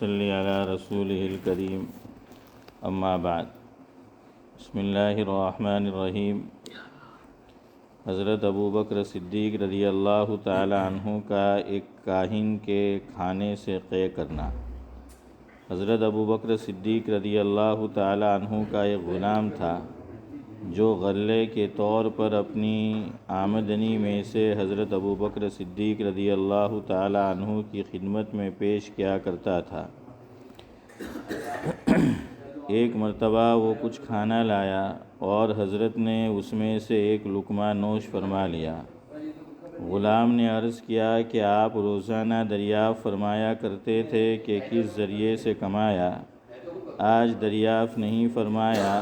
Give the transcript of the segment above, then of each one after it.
نصلی علی رسولہ الکریم اما بعد بسم اللہ الرحمن الرحیم۔ حضرت ابو بکر صدیق رضی اللہ تعالی عنہ کا ایک کاہن کے کھانے سے قے کرنا۔ حضرت ابو بکر صدیق رضی اللہ تعالی عنہ کا ایک غلام تھا جو غلے کے طور پر اپنی آمدنی میں سے حضرت ابو بکر صدیق رضی اللہ تعالی عنہ کی خدمت میں پیش کیا کرتا تھا۔ ایک مرتبہ وہ کچھ کھانا لایا اور حضرت نے اس میں سے ایک لقمہ نوش فرما لیا۔ غلام نے عرض کیا کہ آپ روزانہ دریافت فرمایا کرتے تھے کہ کس ذریعے سے کمایا، آج دریافت نہیں فرمایا۔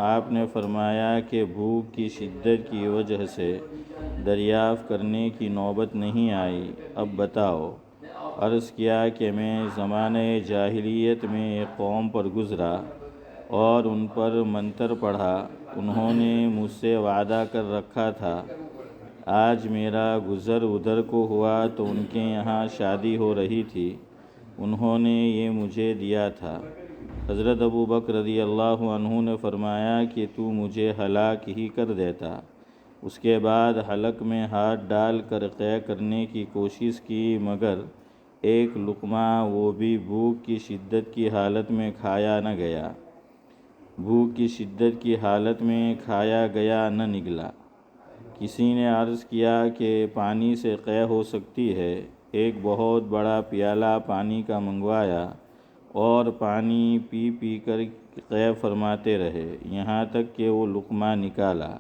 آپ نے فرمایا کہ بھوک کی شدت کی وجہ سے دریافت کرنے کی نوبت نہیں آئی، اب بتاؤ۔ عرض کیا کہ میں زمانہ جاہلیت میں ایک قوم پر گزرا اور ان پر منتر پڑھا۔ انہوں نے مجھ سے وعدہ کر رکھا تھا، آج میرا گزر ادھر کو ہوا تو ان کے یہاں شادی ہو رہی تھی، انہوں نے یہ مجھے دیا تھا۔ حضرت ابو بکر رضی اللہ عنہ نے فرمایا کہ تو مجھے ہلاک ہی کر دیتا۔ اس کے بعد حلق میں ہاتھ ڈال کر قے کرنے کی کوشش کی، مگر ایک لقمہ، وہ بھی بھوک کی شدت کی حالت میں کھایا نہ گیا۔ بھوک کی شدت کی حالت میں کھایا گیا نہ نگلا۔ کسی نے عرض کیا کہ پانی سے قے ہو سکتی ہے۔ ایک بہت بڑا پیالہ پانی کا منگوایا اور پانی پی پی کر قے فرماتے رہے، یہاں تک کہ وہ لقمہ نکالا۔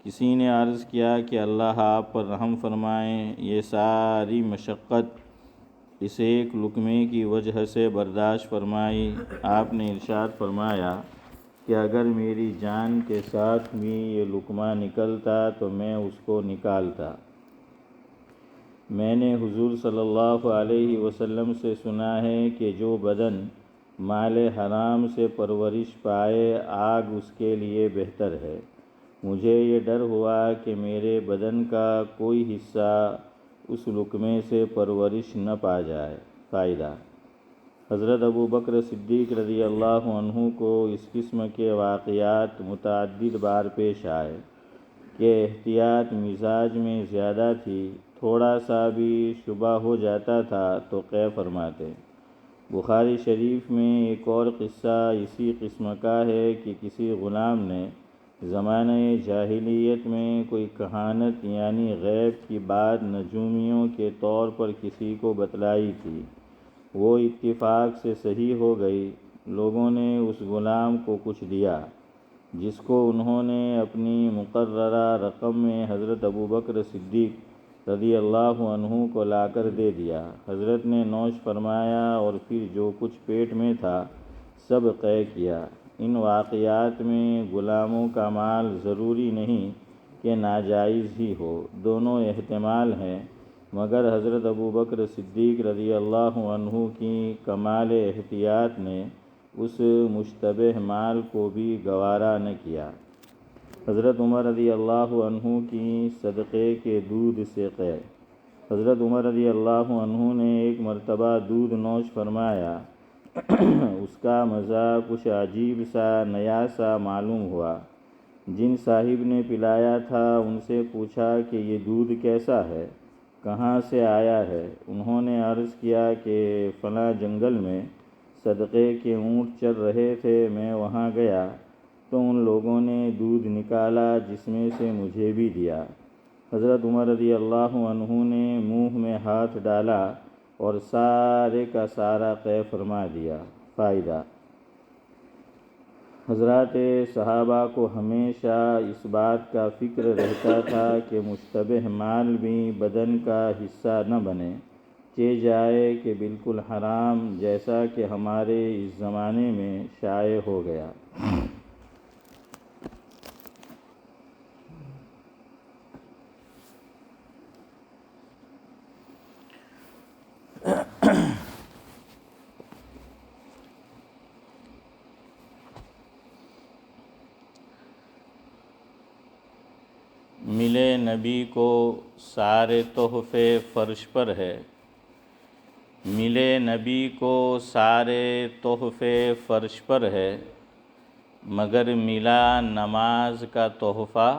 کسی نے عرض کیا کہ اللہ آپ پر رحم فرمائے، یہ ساری مشقت اس ایک لقمے کی وجہ سے برداشت فرمائی۔ آپ نے ارشاد فرمایا کہ اگر میری جان کے ساتھ بھی یہ لقمہ نکلتا تو میں اس کو نکالتا۔ میں نے حضور صلی اللہ علیہ وسلم سے سنا ہے کہ جو بدن مال حرام سے پرورش پائے، آگ اس کے لیے بہتر ہے۔ مجھے یہ ڈر ہوا کہ میرے بدن کا کوئی حصہ اس لقمے سے پرورش نہ پا جائے۔ فائدہ: حضرت ابو بکر صدیق رضی اللہ عنہ کو اس قسم کے واقعات متعدد بار پیش آئے کہ احتیاط مزاج میں زیادہ تھی، تھوڑا سا بھی شبہ ہو جاتا تھا تو قے فرماتے۔ بخاری شریف میں ایک اور قصہ اسی قسم کا ہے کہ کسی غلام نے زمانہ جاہلیت میں کوئی کہانت یعنی غیب کی بات نجومیوں کے طور پر کسی کو بتلائی تھی۔ وہ اتفاق سے صحیح ہو گئی۔ لوگوں نے اس غلام کو کچھ دیا، جس کو انہوں نے اپنی مقررہ رقم میں حضرت ابو بکر صدیق رضی اللہ عنہ کو لا کر دے دیا۔ حضرت نے نوش فرمایا اور پھر جو کچھ پیٹ میں تھا سب قے کیا۔ ان واقعات میں غلاموں کا مال ضروری نہیں کہ ناجائز ہی ہو، دونوں احتمال ہیں، مگر حضرت ابو بکر صدیق رضی اللہ عنہ کی کمال احتیاط نے اس مشتبہ مال کو بھی گوارا نہ کیا۔ حضرت عمر رضی اللہ عنہ کی صدقے کے دودھ سے قے۔ حضرت عمر رضی اللہ عنہ نے ایک مرتبہ دودھ نوش فرمایا۔ اس کا مزہ کچھ عجیب سا، نیا سا معلوم ہوا۔ جن صاحب نے پلایا تھا ان سے پوچھا کہ یہ دودھ کیسا ہے، کہاں سے آیا ہے؟ انہوں نے عرض کیا کہ فلاں جنگل میں صدقے کے اونٹ چر رہے تھے، میں وہاں گیا تو ان لوگوں نے دودھ نکالا جس میں سے مجھے بھی دیا۔ حضرت عمر رضی اللہ عنہ نے منہ میں ہاتھ ڈالا اور سارے کا سارا قے فرما دیا۔ فائدہ: حضرات صحابہ کو ہمیشہ اس بات کا فکر رہتا تھا کہ مشتبہ مال بھی بدن کا حصہ نہ بنے، چہ جائے کہ بالکل حرام، جیسا کہ ہمارے اس زمانے میں شائع ہو گیا۔ ملے نبی کو سارے تحفے فرش پر ہے، ملے نبی کو سارے تحفے فرش پر ہے، مگر ملا نماز کا تحفہ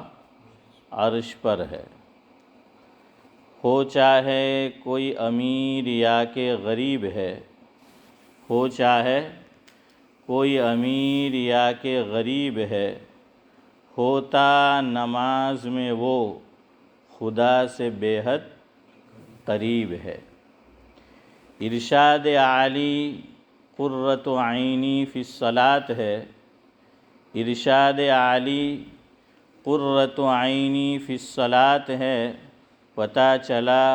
عرش پر ہے۔ ہو چاہے کوئی امیر یا کہ غریب ہے، ہو چاہے کوئی امیر یا کہ غریب ہے، ہوتا نماز میں وہ خدا سے بے حد قریب ہے۔ ارشاد عالی قرۃ عینی فی الصلاۃ ہے، ارشاد عالی قرۃ عینی فی الصلاۃ ہے، پتہ چلا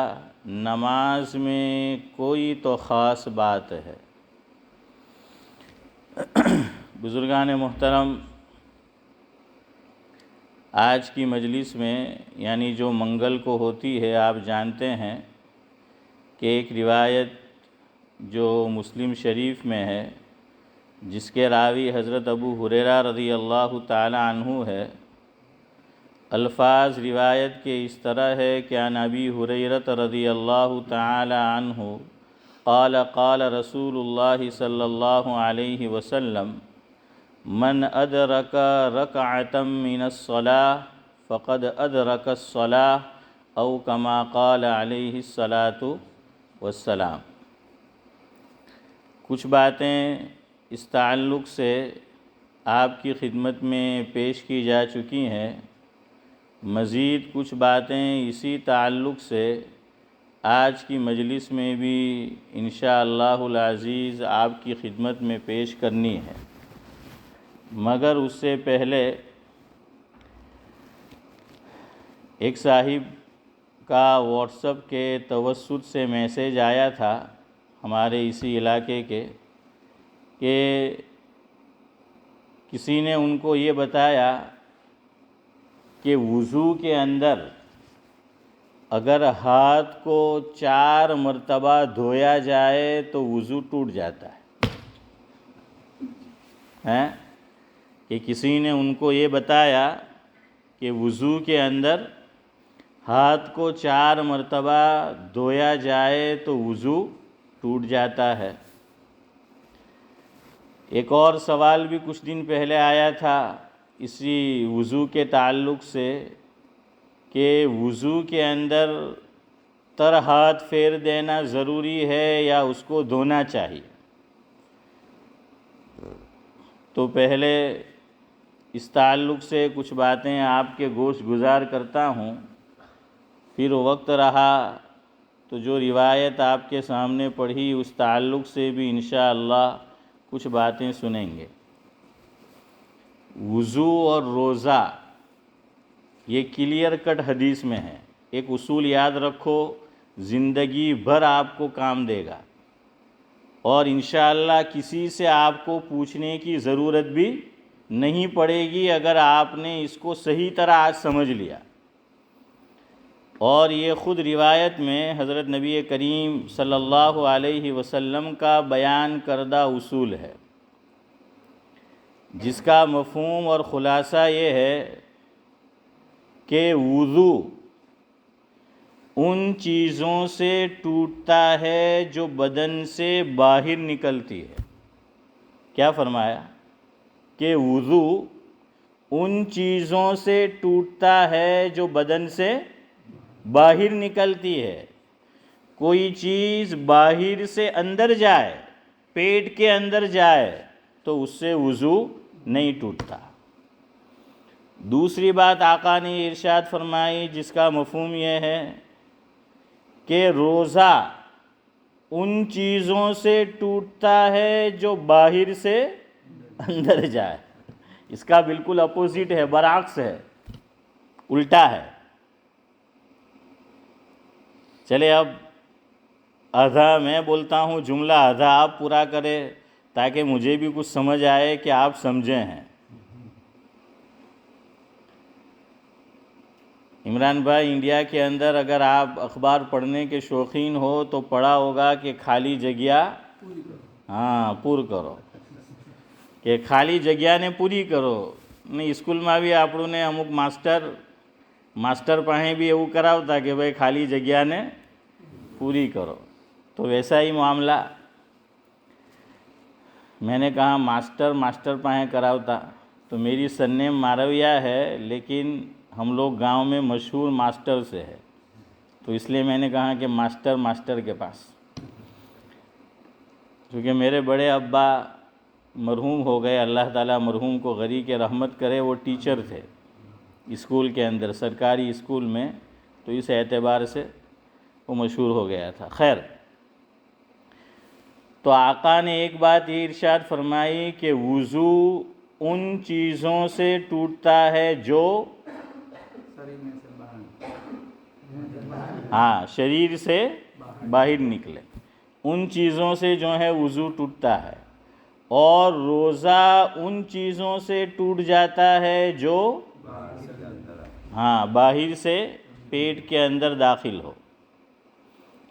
نماز میں کوئی تو خاص بات ہے۔ بزرگان محترم، آج کی مجلس میں یعنی جو منگل کو ہوتی ہے، آپ جانتے ہیں کہ ایک روایت جو مسلم شریف میں ہے، جس کے راوی حضرت ابو ہریرہ رضی اللہ تعالی عنہ ہے، الفاظ روایت کے اس طرح ہے کہ عن ابی ہریرہ رضی اللہ تعالی عنہ قال قال رسول اللہ صلی اللہ علیہ وسلم من ادرک رکعۃ من الصلاۃ فقد ادرک الصلاۃ او کما قال علیہ الصلاۃ والسلام۔ کچھ باتیں اس تعلق سے آپ کی خدمت میں پیش کی جا چکی ہیں، مزید کچھ باتیں اسی تعلق سے آج کی مجلس میں بھی انشاءاللہ العزیز آپ کی خدمت میں پیش کرنی ہے، مگر اس سے پہلے ایک صاحب کا واٹس ایپ کے توسط سے میسیج آیا تھا ہمارے اسی علاقے کے، کہ کسی نے ان کو یہ بتایا کہ وضو کے اندر اگر ہاتھ کو 4 مرتبہ دھویا جائے تو وضو ٹوٹ جاتا ہے۔ کہ کسی نے ان کو یہ بتایا کہ وضو کے اندر ہاتھ کو 4 مرتبہ دھویا جائے تو وضو ٹوٹ جاتا ہے۔ ایک اور سوال بھی کچھ دن پہلے آیا تھا اسی وضو کے تعلق سے، کہ وضو کے اندر تر ہاتھ پھیر دینا ضروری ہے یا اس کو دھونا چاہیے۔ تو پہلے اس تعلق سے کچھ باتیں آپ کے گوش گزار کرتا ہوں، پھر وقت رہا تو جو روایت آپ کے سامنے پڑھی اس تعلق سے بھی انشاءاللہ کچھ باتیں سنیں گے۔ وضو اور روزہ یہ کلیئر کٹ حدیث میں ہے، ایک اصول یاد رکھو، زندگی بھر آپ کو کام دے گا، اور انشاءاللہ کسی سے آپ کو پوچھنے کی ضرورت بھی نہیں پڑے گی اگر آپ نے اس کو صحیح طرح آج سمجھ لیا۔ اور یہ خود روایت میں حضرت نبی کریم صلی اللہ علیہ وسلم کا بیان کردہ اصول ہے، جس کا مفہوم اور خلاصہ یہ ہے کہ وضو ان چیزوں سے ٹوٹتا ہے جو بدن سے باہر نکلتی ہے۔ کیا فرمایا؟ کہ وضو ان چیزوں سے ٹوٹتا ہے جو بدن سے باہر نکلتی ہے۔ کوئی چیز باہر سے اندر جائے، پیٹ کے اندر جائے تو اس سے وضو نہیں ٹوٹتا۔ دوسری بات آقا نے ارشاد فرمائی جس کا مفہوم یہ ہے کہ روزہ ان چیزوں سے ٹوٹتا ہے جو باہر سے اندر جائے۔ اس کا بالکل اپوزٹ ہے، برعکس ہے، الٹا ہے۔ چلے اب آدھا میں بولتا ہوں جملہ، آدھا آپ پورا کرے تاکہ مجھے بھی کچھ سمجھ آئے کہ آپ سمجھے ہیں۔ عمران بھائی، انڈیا کے اندر اگر آپ اخبار پڑھنے کے شوقین ہو تو پڑھا ہوگا کہ خالی جگہ پور کرو، کہ خالی جگہ نے پوری کرو۔ نہیں، اسکول میں بھی آپ نے અમુક માસ્ટર પાસે બી એવું કરાવતા કે ભાઈ ખાલી જગ્યાને પૂરી કરો. تو ویسا ہی معاملہ میں نے کہا ماسٹر پائیں کراوتا، تو میری سرنیم مارویہ ہے لیکن ہم لوگ گاؤں میں مشہور ماسٹر سے ہے، تو اس لیے میں نے کہا کہ ماسٹر کے پاس، کیونکہ میرے بڑے ابا مرحوم ہو گئے، اللہ تعالیٰ مرحوم کو غری کے رحمت کرے، وہ ٹیچر تھے اسکول کے اندر، سرکاری اسکول میں، تو اس اعتبار سے وہ مشہور ہو گیا تھا۔ خیر، تو آقا نے ایک بات یہ ارشاد فرمائی کہ وضو ان چیزوں سے ٹوٹتا ہے جو شریر سے باہر نکلے، ان چیزوں سے جو ہے وضو ٹوٹتا ہے، اور روزہ ان چیزوں سے ٹوٹ جاتا ہے جو باہر سے پیٹ کے اندر داخل ہو۔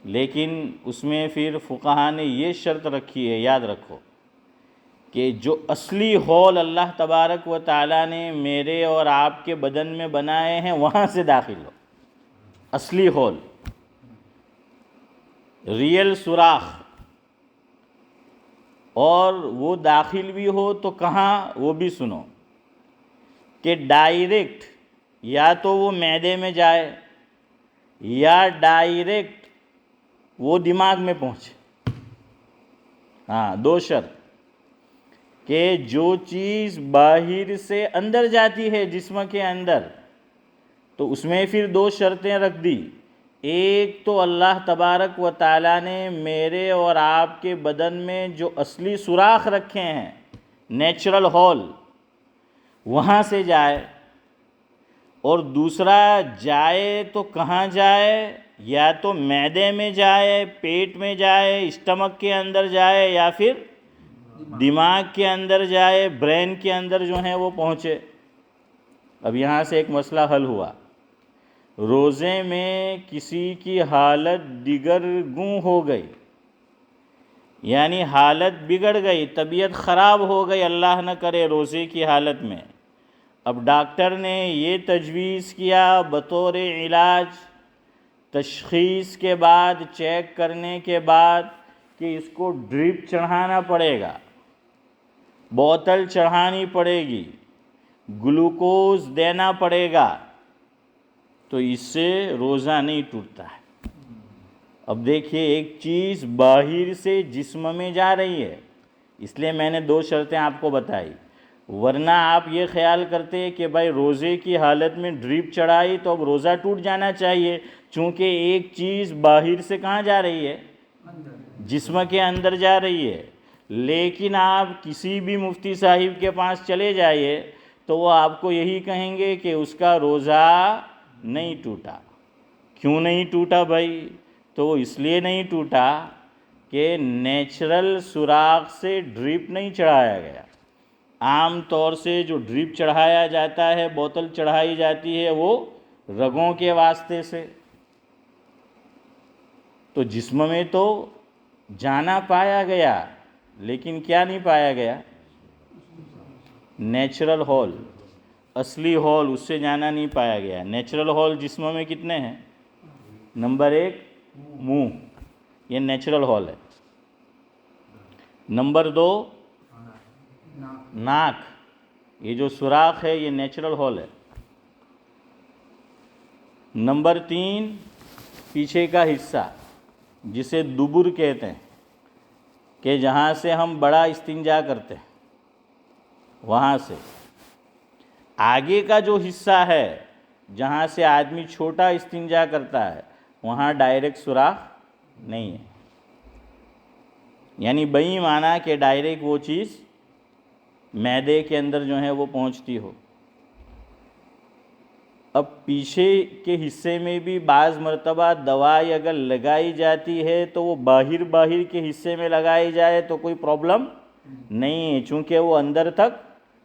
لیکن اس میں پھر فقہا نے یہ شرط رکھی ہے، یاد رکھو، کہ جو اصلی ہول اللہ تبارک و تعالیٰ نے میرے اور آپ کے بدن میں بنائے ہیں وہاں سے داخل ہو، اصلی ہول، ریئل سوراخ، اور وہ داخل بھی ہو تو کہاں، وہ بھی سنو، کہ ڈائریکٹ یا تو وہ معدے میں جائے یا ڈائریکٹ وہ دماغ میں پہنچے۔ دو شرط، کہ جو چیز باہر سے اندر جاتی ہے جسم کے اندر، تو اس میں پھر دو شرطیں رکھ دی، ایک تو اللہ تبارک و تعالیٰ نے میرے اور آپ کے بدن میں جو اصلی سوراخ رکھے ہیں، نیچرل ہول، وہاں سے جائے، اور دوسرا جائے تو کہاں جائے، یا تو معدے میں جائے، پیٹ میں جائے، اسٹمک کے اندر جائے، یا پھر دماغ کے اندر جائے، برین کے اندر جو ہے وہ پہنچے۔ اب یہاں سے ایک مسئلہ حل ہوا، روزے میں کسی کی حالت دیگر گوں ہو گئی، یعنی حالت بگڑ گئی، طبیعت خراب ہو گئی، اللہ نہ کرے روزے کی حالت میں، اب ڈاکٹر نے یہ تجویز کیا بطور علاج، تشخیص کے بعد، چیک کرنے کے بعد، کہ اس کو ڈرپ چڑھانا پڑے گا، بوتل چڑھانی پڑے گی، گلوکوز دینا پڑے گا، تو اس سے روزہ نہیں ٹوٹتا ہے۔ اب دیکھیے، ایک چیز باہر سے جسم میں جا رہی ہے، اس لیے میں نے دو شرطیں آپ کو بتائی، ورنہ آپ یہ خیال کرتے کہ بھائی روزے کی حالت میں ڈریپ چڑھائی تو اب روزہ ٹوٹ جانا چاہیے، چونکہ ایک چیز باہر سے کہاں جا رہی ہے، جسم کے اندر جا رہی ہے۔ لیکن آپ کسی بھی مفتی صاحب کے پاس چلے جائیے تو وہ آپ کو یہی کہیں گے کہ اس کا روزہ نہیں ٹوٹا۔ کیوں نہیں ٹوٹا بھائی؟ تو وہ اس لیے نہیں ٹوٹا کہ نیچرل سوراخ سے ڈریپ نہیں چڑھایا گیا۔ عام طور سے جو ڈریپ چڑھایا جاتا ہے، بوتل چڑھائی جاتی ہے، وہ رگوں کے واسطے سے، تو جسم میں تو جانا پایا گیا، لیکن کیا نہیں پایا گیا؟ نیچرل ہول، اصلی ہول، اس سے جانا نہیں پایا گیا۔ نیچرل ہول جسم میں کتنے ہیں؟ نمبر 1 منہ، یہ نیچرل ہول ہے۔ نمبر 2 ناک، یہ جو سوراخ ہے یہ نیچرل ہول ہے۔ نمبر 3 پیچھے کا حصہ جسے دبر کہتے ہیں، کہ جہاں سے ہم بڑا استنجا کرتے ہیں، وہاں سے آگے کا جو حصہ ہے جہاں سے آدمی چھوٹا استنجا کرتا ہے، وہاں ڈائریکٹ سوراخ نہیں ہے، یعنی بئی معنی کہ ڈائریکٹ وہ چیز معدے کے اندر جو ہے وہ پہنچتی ہو۔ اب پیچھے کے حصے میں بھی بعض مرتبہ دوائی اگر لگائی جاتی ہے تو وہ باہر کے حصے میں لگائی جائے تو کوئی پرابلم نہیں ہے، چونکہ وہ اندر تک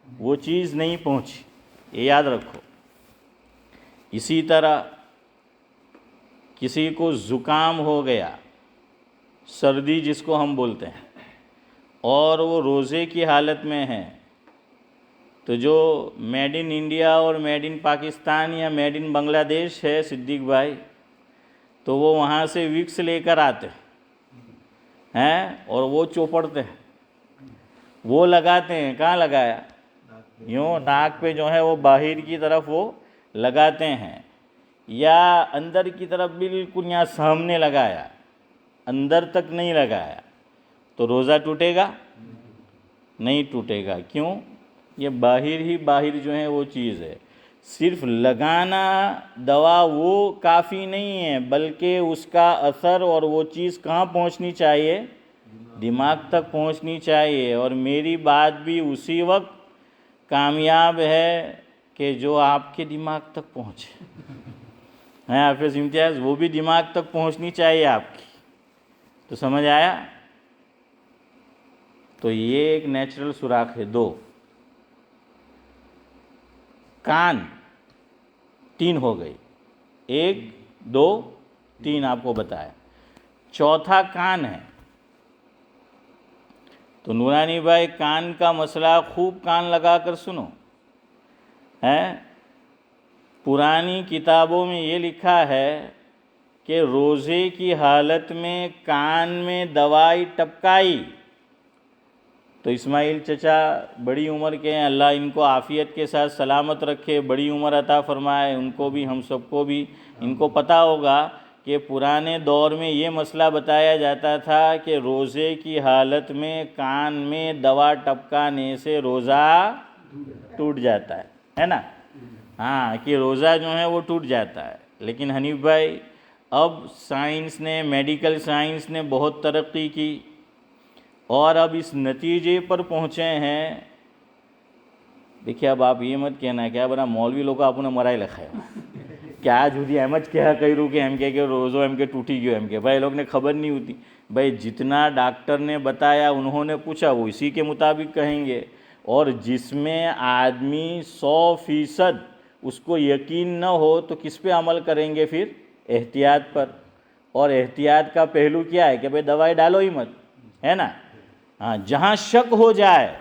وہ چیز نہیں پہنچی، یہ یاد رکھو۔ اسی طرح کسی کو زکام ہو گیا، سردی جس کو ہم بولتے ہیں، اور وہ روزے کی حالت میں ہے، تو جو میڈ ان انڈیا اور میڈ ان پاکستان یا میڈ ان بنگلہ دیش ہے صدیق بھائی، تو وہ وہاں سے وکس لے کر آتے ہیں، ہیں اور وہ چوپڑتے ہیں، وہ لگاتے ہیں. کہاں لگایا؟ یوں ناک پہ جو ہے وہ باہر کی طرف وہ لگاتے ہیں، یا اندر کی طرف بالکل یہاں سامنے لگایا، اندر تک نہیں لگایا، تو روزہ ٹوٹے گا؟ نہیں ٹوٹے گا. کیوں؟ یہ باہر ہی باہر جو ہے وہ چیز ہے. صرف لگانا دوا وہ کافی نہیں ہے، بلکہ اس کا اثر اور وہ چیز کہاں پہنچنی چاہیے؟ دماغ تک پہنچنی چاہیے. اور میری بات بھی اسی وقت کامیاب ہے کہ جو آپ کے دماغ تک پہنچے ہیں حافظ امتیاز، وہ بھی دماغ تک پہنچنی چاہیے آپ کی. تو سمجھ آیا؟ تو یہ ایک نیچرل سوراخ ہے. 2 کان 3 ہو گئی، 1 2 3 آپ کو بتایا. چوتھا کان ہے. تو نورانی بھائی کان کا مسئلہ خوب کان لگا کر سنو. پرانی کتابوں میں یہ لکھا ہے کہ روزے کی حالت میں کان میں دوائی ٹپکائی. تو اسماعیل چچا بڑی عمر کے ہیں، اللہ ان کو عافیت کے ساتھ سلامت رکھے، بڑی عمر عطا فرمائے. ان کو بھی، ہم سب کو بھی ان کو پتہ ہوگا کہ پرانے دور میں یہ مسئلہ بتایا جاتا تھا کہ روزے کی حالت میں کان میں دوا ٹپکانے سے روزہ ٹوٹ جاتا ہے نا؟ ہاں، کہ روزہ جو ہے وہ ٹوٹ جاتا ہے. لیکن حنیف بھائی اب سائنس نے، میڈیکل سائنس نے بہت ترقی کی اور اب اس نتیجے پر پہنچے ہیں. دیکھیے اب آپ یہ مت کہنا کیا بنا مولوی لوگ آپ نے مرائی لکھا ہے کیا جھوٹی احمد کہا کئی رو کے ہم کہ روزو ہم کے ٹوٹی گئے ہم کے بھائی لوگ نے خبر نہیں ہوتی. بھائی جتنا ڈاکٹر نے بتایا انہوں نے پوچھا وہ اسی کے مطابق کہیں گے. اور جس میں آدمی 100% اس کو یقین نہ ہو تو کس پہ عمل کریں گے پھر؟ احتیاط پر. اور احتیاط کا پہلو کیا ہے کہ بھائی دوائی ڈالو ہی مت، ہے نا؟ ہاں، جہاں شک ہو جائے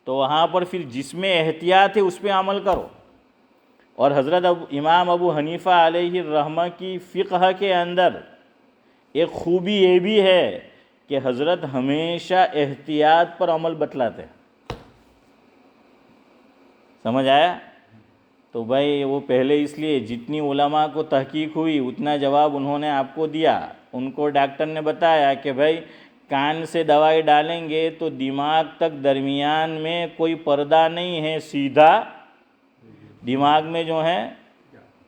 تو وہاں پر پھر جس میں احتیاط ہے اس پہ عمل کرو. اور حضرت امام ابو حنیفہ علیہ الرحمہ کی فقہ کے اندر ایک خوبی یہ بھی ہے کہ حضرت ہمیشہ احتیاط پر عمل بتلاتے ہیں. سمجھ آیا؟ تو بھائی وہ پہلے اس لیے جتنی علماء کو تحقیق ہوئی اتنا جواب انہوں نے آپ کو دیا. ان کو ڈاکٹر نے بتایا کہ بھائی کان سے دوائی ڈالیں گے تو دماغ تک درمیان میں کوئی پردہ نہیں ہے، سیدھا دماغ میں جو ہے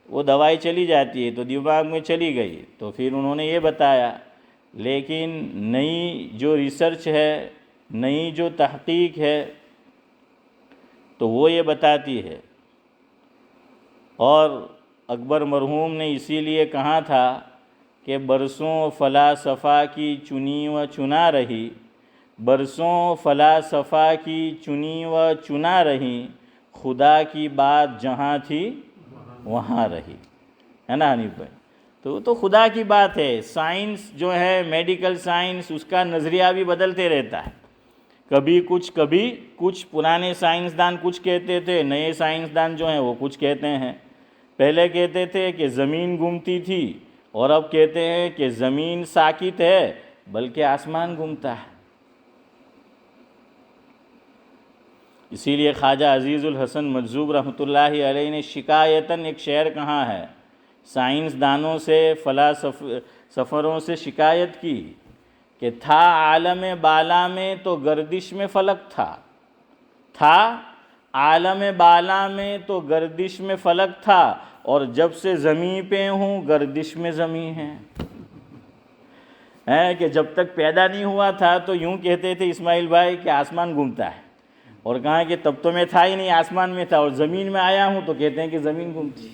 وہ دوائی چلی جاتی ہے. تو دماغ میں چلی گئی. تو پھر انہوں نے یہ بتایا. لیکن نئی جو ریسرچ ہے، نئی جو تحقیق ہے تو وہ یہ بتاتی ہے، اور اکبر مرحوم نے اسی لیے کہا تھا کہ برسوں فلاسفہ کی چنی و چنا رہی، برسوں فلاسفہ کی چنی و چنا رہی، خدا کی بات جہاں تھی وہاں رہی. ہے نا حنیف بھائی؟ تو خدا کی بات ہے. سائنس جو ہے، میڈیکل سائنس، اس کا نظریہ بھی بدلتے رہتا ہے. کبھی کچھ پرانے سائنسدان کچھ کہتے تھے، نئے سائنسدان جو ہیں وہ کچھ کہتے ہیں. پہلے کہتے تھے کہ زمین گھومتی تھی اور اب کہتے ہیں کہ زمین ساکت ہے بلکہ آسمان گھومتا ہے. اسی لیے خواجہ عزیز الحسن مجذوب رحمۃ اللہ علیہ نے شکایتاً ایک شعر کہا ہے، سائنسدانوں سے، فلاسفروں سے شکایت کی کہ تھا عالم بالا میں تو گردش میں فلک تھا عالم بالا میں تو گردش میں فلک تھا، اور جب سے زمین پہ ہوں گردش میں زمین ہے کہ جب تک پیدا نہیں ہوا تھا تو یوں کہتے تھے اسماعیل بھائی کہ آسمان گھومتا ہے، اور کہا کہ تب تو میں تھا ہی نہیں، آسمان میں تھا، اور زمین میں آیا ہوں تو کہتے ہیں کہ زمین گھومتی.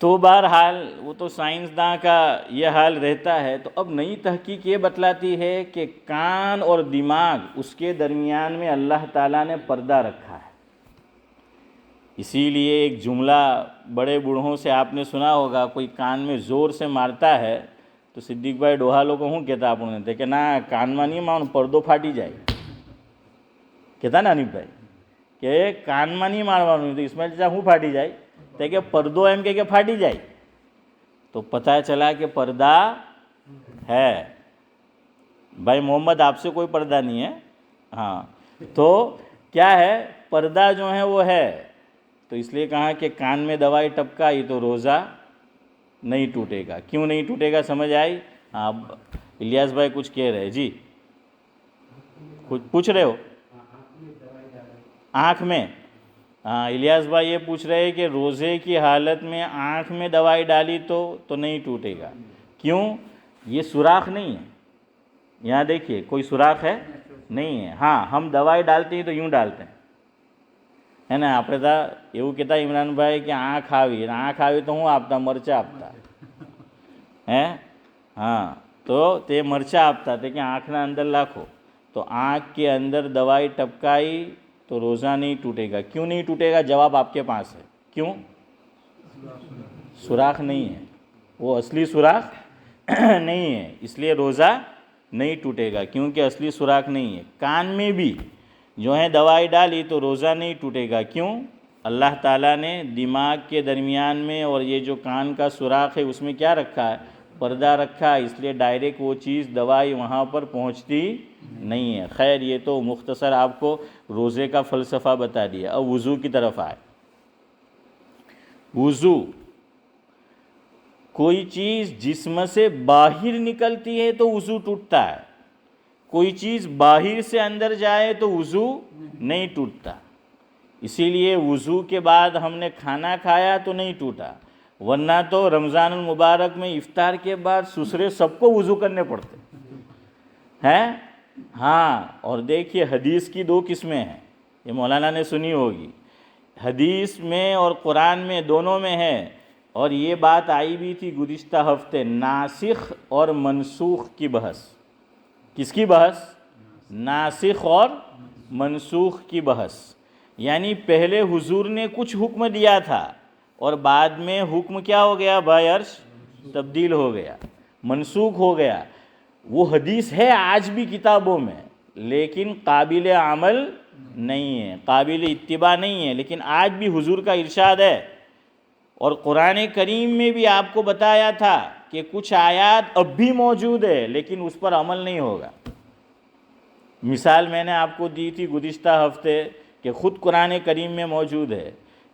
تو بہرحال وہ تو سائنسداں کا یہ حال رہتا ہے. تو اب نئی تحقیق یہ بتلاتی ہے کہ کان اور دماغ اس کے درمیان میں اللہ تعالیٰ نے پردہ رکھا ہے. اسی لیے ایک جملہ بڑے بوڑھوں سے آپ نے سنا ہوگا، کوئی کان میں زور سے مارتا ہے تو صدیق بھائی ڈوہالوں کو ہوں کہتا آپ نے کہ نا کان میں نہیں ماروں پردو پھاٹی جائے، کہتا نا حنیف بھائی کہ کان میں نہیں مارવાનું تو اسماعیل چاچا ہوں پھاٹی جائے کہ پردو ایم کہ پھاٹی جائے. تو پتہ چلا کہ پردہ ہے. بھائی محمد آپ سے کوئی پردہ نہیں ہے. ہاں تو کیا ہے پردہ جو ہے وہ ہے، تو اس لیے کہا کہ کان میں دوائی ٹپکائی تو روزہ نہیں ٹوٹے گا. کیوں نہیں ٹوٹے گا سمجھ آئی؟ ہاں الیاس بھائی کچھ کہہ رہے جی، کچھ پوچھ رہے ہو؟ آنکھ میں، ہاں الیاس بھائی یہ پوچھ رہے ہیں کہ روزے کی حالت میں آنکھ میں دوائی ڈالی تو نہیں ٹوٹے گا. کیوں؟ یہ سوراخ نہیں ہے، یہاں دیکھیے کوئی سوراخ ہے نہیں ہے. ہاں ہم دوائی ڈالتے ہیں تو یوں ڈالتے ہیں ہے ને. આપણે તો એવું કહેતા ઇમરાનભાઈ કે આંખ આવી તો હું આપતા મરચાં આપતા હે. હા તો તે મરચાં આપતા તે કે આંખના અંદર લાખો, તો આંખ کے اندر دوائی ٹپکائی تو روزہ نہیں ٹوٹے گا. کیوں نہیں ٹوٹے گا؟ جواب آپ کے پاس ہے. کیوں؟ سوراخ نہیں ہے، وہ اصلی سوراخ نہیں ہے، اس لیے روزہ نہیں ٹوٹے گا کیونکہ اصلی سوراخ نہیں ہے. کان میں بھی جو ہے دوائی ڈالی تو روزہ نہیں ٹوٹے گا. کیوں؟ اللہ تعالیٰ نے دماغ کے درمیان میں اور یہ جو کان کا سوراخ ہے اس میں کیا رکھا ہے؟ پردہ رکھا ہے، اس لیے ڈائریکٹ وہ چیز دوائی وہاں پر پہنچتی نہیں ہے. خیر یہ تو مختصر آپ کو روزے کا فلسفہ بتا دیا. اب وضو کی طرف آئے. وضو کوئی چیز جسم سے باہر نکلتی ہے تو وضو ٹوٹتا ہے، کوئی چیز باہر سے اندر جائے تو وضو نہیں ٹوٹتا. اسی لیے وضو کے بعد ہم نے کھانا کھایا تو نہیں ٹوٹا، ورنہ تو رمضان المبارک میں افطار کے بعد سسرے سب کو وضو کرنے پڑتے ہیں. ہاں اور دیکھیے حدیث کی دو قسمیں ہیں، یہ مولانا نے سنی ہوگی. حدیث میں اور قرآن میں دونوں میں ہے. اور یہ بات آئی بھی تھی گزشتہ ہفتے، ناسخ اور منسوخ کی بحث. کس کی بحث؟ ناسخ اور منسوخ کی بحث. یعنی پہلے حضور نے کچھ حکم دیا تھا اور بعد میں حکم کیا ہو گیا بھائی عرش؟ تبدیل ہو گیا، منسوخ ہو گیا. وہ حدیث ہے آج بھی کتابوں میں لیکن قابل عمل نہیں ہے، قابل اتباع نہیں ہے. لیکن آج بھی حضور کا ارشاد ہے اور قرآن کریم میں بھی آپ کو بتایا تھا کہ کچھ آیات اب بھی موجود ہے لیکن اس پر عمل نہیں ہوگا. مثال میں نے آپ کو دی تھی گزشتہ ہفتے کہ خود قرآن کریم میں موجود ہے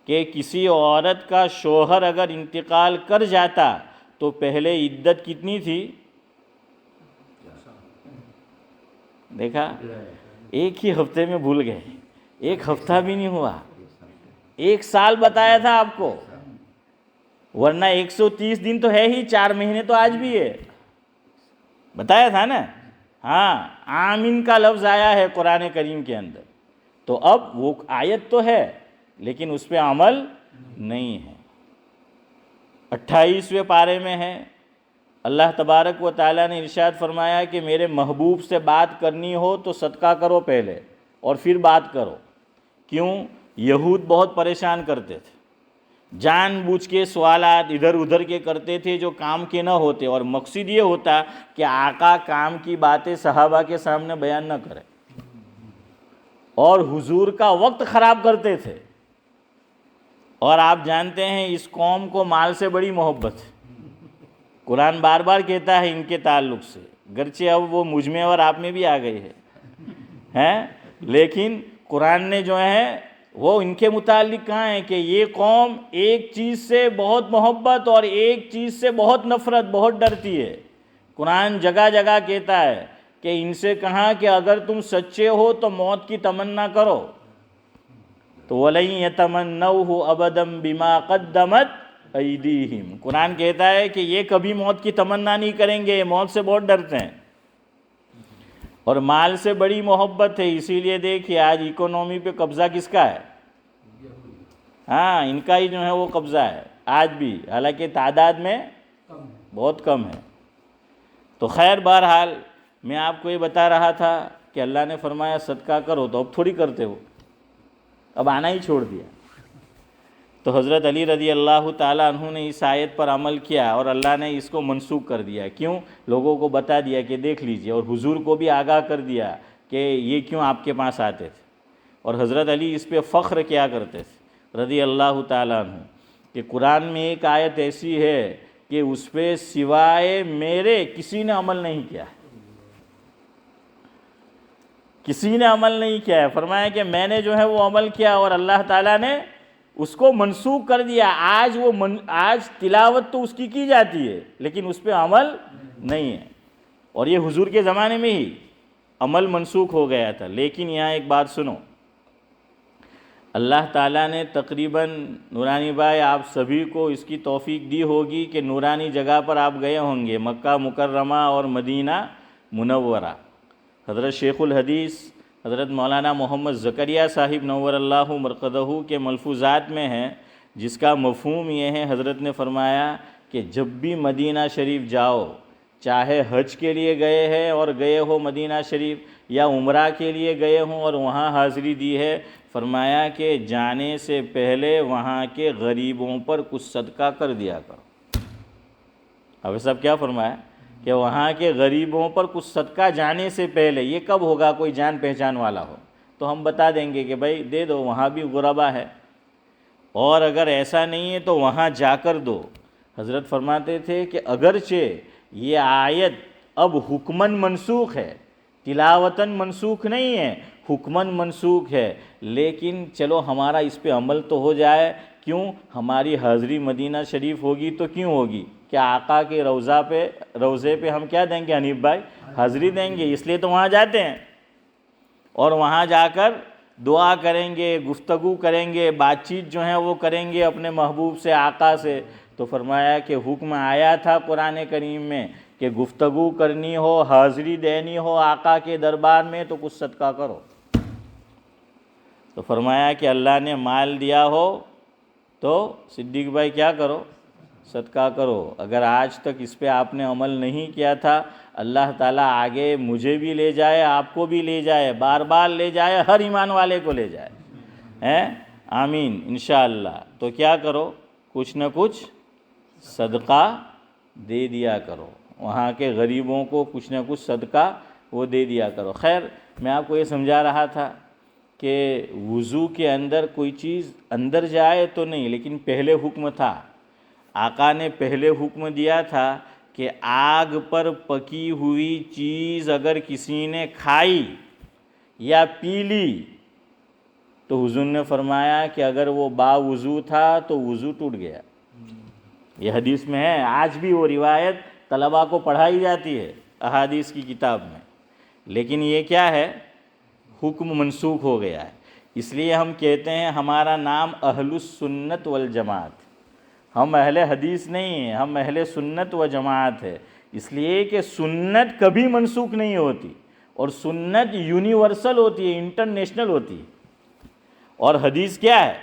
کہ کسی عورت کا شوہر اگر انتقال کر جاتا تو پہلے عدت کتنی تھی؟ دیکھا ایک ہی ہفتے میں بھول گئے، ایک ہفتہ بھی نہیں ہوا، 1 سال بتایا تھا آپ کو، ورنہ 130 دن تو ہے ہی، 4 مہینے تو آج بھی ہے، بتایا تھا نا. ہاں آمین کا لفظ آیا ہے قرآن کریم کے اندر. تو اب وہ آیت تو ہے لیکن اس پہ عمل نہیں ہے. 28ویں پارے میں ہے، اللہ تبارک و تعالیٰ نے ارشاد فرمایا کہ میرے محبوب سے بات کرنی ہو تو صدقہ کرو پہلے اور پھر بات کرو. کیوں؟ یہود بہت پریشان کرتے تھے، جان بوجھ کے سوالات ادھر ادھر کے کرتے تھے جو کام کے نہ ہوتے، اور مقصد یہ ہوتا کہ آقا کام کی باتیں صحابہ کے سامنے بیان نہ کرے، اور حضور کا وقت خراب کرتے تھے. اور آپ جانتے ہیں اس قوم کو مال سے بڑی محبت ہے. قرآن بار بار کہتا ہے ان کے تعلق سے، گرچہ اب وہ مجھ میں اور آپ میں بھی آ گئی ہے لیکن قرآن نے جو ہے وہ ان کے متعلق کہا ہے کہ یہ قوم ایک چیز سے بہت محبت اور ایک چیز سے بہت نفرت، بہت ڈرتی ہے. قرآن جگہ جگہ کہتا ہے کہ ان سے کہا کہ اگر تم سچے ہو تو موت کی تمنا کرو، تو وَلَن يَتَمَنَّوْهُ أَبَدًا بِمَا قَدَّمَتْ أَيْدِيهِمْ. قرآن کہتا ہے کہ یہ کبھی موت کی تمنا نہیں کریں گے، موت سے بہت ڈرتے ہیں اور مال سے بڑی محبت ہے. اسی لیے دیکھیے آج اکانومی پہ قبضہ کس کا ہے؟ ہاں ان کا ہی جو ہے وہ قبضہ ہے آج بھی، حالانکہ تعداد میں بہت کم ہے. تو خیر بہرحال میں آپ کو یہ بتا رہا تھا کہ اللہ نے فرمایا صدقہ کرو، تو اب تھوڑی کرتے ہو، اب آنا ہی چھوڑ دیا. تو حضرت علی رضی اللہ تعالیٰ عنہ نے اس آیت پر عمل کیا اور اللہ نے اس کو منسوخ کر دیا. کیوں؟ لوگوں کو بتا دیا کہ دیکھ لیجئے، اور حضور کو بھی آگاہ کر دیا کہ یہ کیوں آپ کے پاس آتے تھے. اور حضرت علی اس پہ فخر کیا کرتے تھے رضی اللہ تعالیٰ عنہ کہ قرآن میں ایک آیت ایسی ہے کہ اس پہ سوائے میرے کسی نے عمل نہیں کیا. کسی نے عمل نہیں کیا ہے، فرمایا کہ میں نے جو ہے وہ عمل کیا اور اللہ تعالیٰ نے اس کو منسوخ کر دیا۔ آج تلاوت تو اس کی جاتی ہے لیکن اس پہ عمل نہیں ہے، اور یہ حضور کے زمانے میں ہی عمل منسوخ ہو گیا تھا۔ لیکن یہاں ایک بات سنو، اللہ تعالیٰ نے تقریباً نورانی بھائی آپ سبھی کو اس کی توفیق دی ہوگی کہ نورانی جگہ پر آپ گئے ہوں گے، مکہ مکرمہ اور مدینہ منورہ۔ حضرت شیخ الحدیث حضرت مولانا محمد زکریہ صاحب نور اللہ مرقدہ کے ملفوظات میں ہے، جس کا مفہوم یہ ہے، حضرت نے فرمایا کہ جب بھی مدینہ شریف جاؤ، چاہے حج کے لیے گئے ہیں اور گئے ہو مدینہ شریف، یا عمرہ کے لیے گئے ہوں اور وہاں حاضری دی ہے، فرمایا کہ جانے سے پہلے وہاں کے غریبوں پر کچھ صدقہ کر دیا کرو۔ حافظ صاحب کیا فرمایا کہ وہاں کے غریبوں پر کچھ صدقہ جانے سے پہلے۔ یہ کب ہوگا؟ کوئی جان پہچان والا ہو تو ہم بتا دیں گے کہ بھائی دے دو، وہاں بھی غربا ہے، اور اگر ایسا نہیں ہے تو وہاں جا کر دو۔ حضرت فرماتے تھے کہ اگرچہ یہ آیت اب حکماً منسوخ ہے، تلاوتاً منسوخ نہیں ہے، حکماً منسوخ ہے، لیکن چلو ہمارا اس پہ عمل تو ہو جائے۔ کیوں؟ ہماری حاضری مدینہ شریف ہوگی تو کیوں ہوگی؟ کہ آقا کے روضے پہ ہم کیا دیں گے حنیف بھائی؟ حاضری دیں گے، اس لیے تو وہاں جاتے ہیں، اور وہاں جا کر دعا کریں گے، گفتگو کریں گے، بات چیت جو ہے وہ کریں گے اپنے محبوب سے، آقا سے۔ تو فرمایا کہ حکم آیا تھا قرآن کریم میں کہ گفتگو کرنی ہو، حاضری دینی ہو آقا کے دربار میں تو کچھ صدقہ کرو۔ تو فرمایا کہ اللہ نے مال دیا ہو تو صدیق بھائی کیا کرو؟ صدقہ کرو۔ اگر آج تک اس پہ آپ نے عمل نہیں کیا تھا، اللہ تعالیٰ آگے مجھے بھی لے جائے، آپ کو بھی لے جائے، بار بار لے جائے، ہر ایمان والے کو لے جائے، آمین انشاءاللہ۔ تو کیا کرو؟ کچھ نہ کچھ صدقہ دے دیا کرو، وہاں کے غریبوں کو کچھ نہ کچھ صدقہ وہ دے دیا کرو۔ خیر، میں آپ کو یہ سمجھا رہا تھا کہ وضو کے اندر کوئی چیز اندر جائے تو نہیں، لیکن پہلے حکم تھا، آقا نے پہلے حکم دیا تھا کہ آگ پر پکی ہوئی چیز اگر کسی نے کھائی یا پی لی تو حضور نے فرمایا کہ اگر وہ باوضو تھا تو وضو ٹوٹ گیا۔ یہ حدیث میں ہے، آج بھی وہ روایت طلباء کو پڑھائی جاتی ہے احادیث کی کتاب میں، لیکن یہ کیا ہے؟ حکم منسوخ ہو گیا ہے۔ اس لیے ہم کہتے ہیں ہمارا نام اہل السنت والجماعت، ہم اہل حدیث نہیں ہیں، ہم اہل سنت و جماعت ہے، اس لیے کہ سنت کبھی منسوخ نہیں ہوتی، اور سنت یونیورسل ہوتی ہے، انٹرنیشنل ہوتی ہے، اور حدیث کیا ہے؟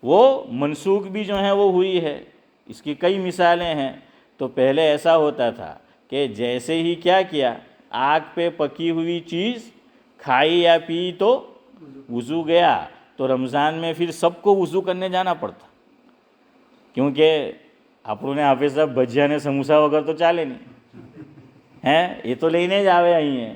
وہ منسوخ بھی جو ہے وہ ہوئی ہے۔ اس کی کئی مثالیں ہیں۔ تو پہلے ایسا ہوتا تھا کہ جیسے ہی کیا کیا، آگ پہ پکی ہوئی چیز کھائی یا پی تو وضو گیا، تو رمضان میں پھر سب کو وضو کرنے جانا پڑتا، کیونکہ આપણને حافظ صاحب ભજીયા ને સમોસા વગર તો ચાલે નહીં, એ તો લઈને જ આવે અહીં,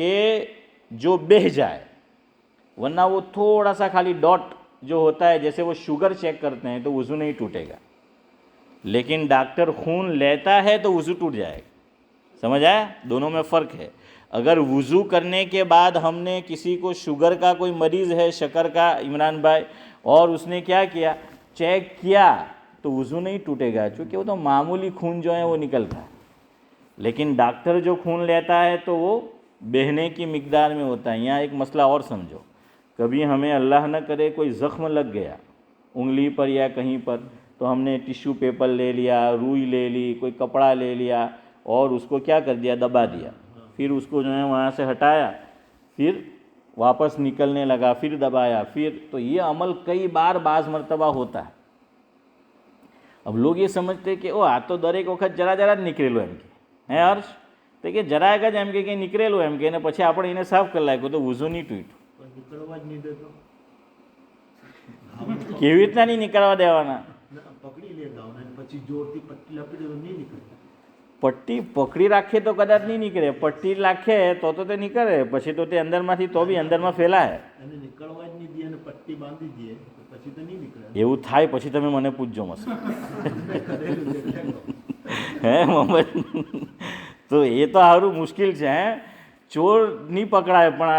کہ جو بہہ جائے، ورنہ وہ تھوڑا سا خالی ڈاٹ جو ہوتا ہے جیسے وہ شوگر چیک کرتے ہیں تو وضو نہیں ٹوٹے گا، لیکن ڈاکٹر خون لیتا ہے تو وضو ٹوٹ جائے گا. سمجھ آیا؟ دونوں میں فرق ہے. اگر وضو کرنے کے بعد ہم نے کسی کو شوگر کا کوئی مریض ہے، شکر کا عمران بھائی، اور اس نے کیا کیا، چیک کیا، تو وضو نہیں ٹوٹے گا، چونکہ وہ تو معمولی خون جو ہے وہ نکلتا ہے. لیکن ڈاکٹر جو خون لیتا ہے تو وہ بہنے کی مقدار میں ہوتا ہے. یہاں ایک مسئلہ اور سمجھو، کبھی ہمیں اللہ نہ کرے کوئی زخم لگ گیا انگلی پر یا کہیں پر، تو ہم نے ٹیشو پیپر لے لیا، روئی لے لی، کوئی کپڑا لے لیا اور اس کو کیا کر دیا، دبا دیا، پھر اس کو جو ہے وہاں سے ہٹایا، پھر واپس نکلنے لگا، پھر دبایا، پھر، تو یہ عمل کئی بار بعض مرتبہ ہوتا ہے. اب لوگ یہ سمجھتے کہ او આ તો દરેક વખત જરા જરા જ નીકળેલું એમ કે હે હર્ષ તો કે જરાક જ એમ કે નીકળેલું એમ કે, ને પછી આપણે એને સાફ કરી નાખ્યું તો વૂઝું નહીં તૂટ્યું. નીકળવા જ નહીં દેતો, કેવી રીતના નહીં નીકળવા દેવાના? પકડી લેતા હોય અને પછી જોરથી પટ્ટી લપડી દો, નહીં નીકળે. પટ્ટી પકડી રાખીએ તો કદાચ નહીં નીકળે, પટ્ટી રાખે તો તે નીકળે, પછી તો તે અંદરમાંથી તો બી અંદરમાં ફેલાય. અને નીકળવા જ નહીં દે અને પટ્ટી બાંધી દે તો પછી તો નહીં નીકળે. એવું થાય પછી તમે મને પૂછજો મસ્ત. હે મોહમ્મદ? તો એ તો સારું મુશ્કેલ છે. હે ચોર નહીં પકડાય પણ આ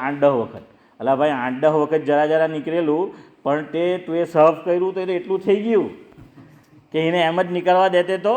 8-10 વખત. અલા ભાઈ 8-10 વખત જરા જરા નીકળેલું, પણ તે તું એ સર્ફ કર્યું તો એટલું થઈ ગયું કે એને એમ જ નીકળવા દેતે તો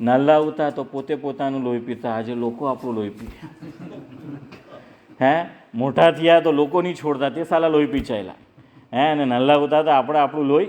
નાલા ઉતા તો પોતે પોતાનું લોહી પીતા. આજે લોકો આપણું લોહી પી હે, મોટા થયા તો લોકો નહીં છોડતા, તે સાલા લોહી પીછાયેલા હે, અને નાલા ઉતા તો આપણે આપણું લોહી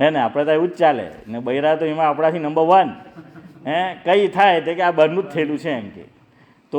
હે ને? આપણે તો એવું જ ચાલે ને. બૈરા તો એમાં આપણાથી નંબર 1 હે, કંઈ થાય તો કે આ બહારનું જ થયેલું છે એમ કે. તો